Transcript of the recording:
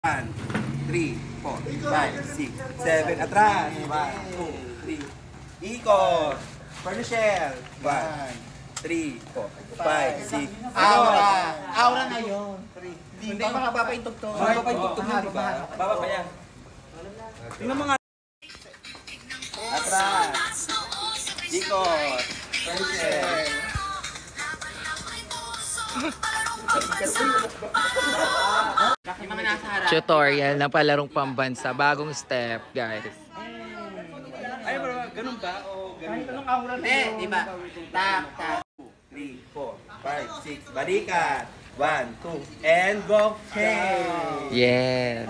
1, 3, 4, 5, 6, 7. Atras. 1, 2, 3. Ikot. Corner shell. 1, 3, 4, 5, 6. Aura. Aura na yun. Hindi, makapapaintog to. Makapapaintog mo, di ba? Baba pa yan. Tingnan mo nga. Atras. Ikot. Corner shell. Tutorial na palarong pambansa. Bagong step, guys. Ay, bro, ganun ba? O ganun ba? Hindi, di ba? Tap, tap. 3, 4, 5, 6. Balikan. 1, 2, and go. Okay. Yes.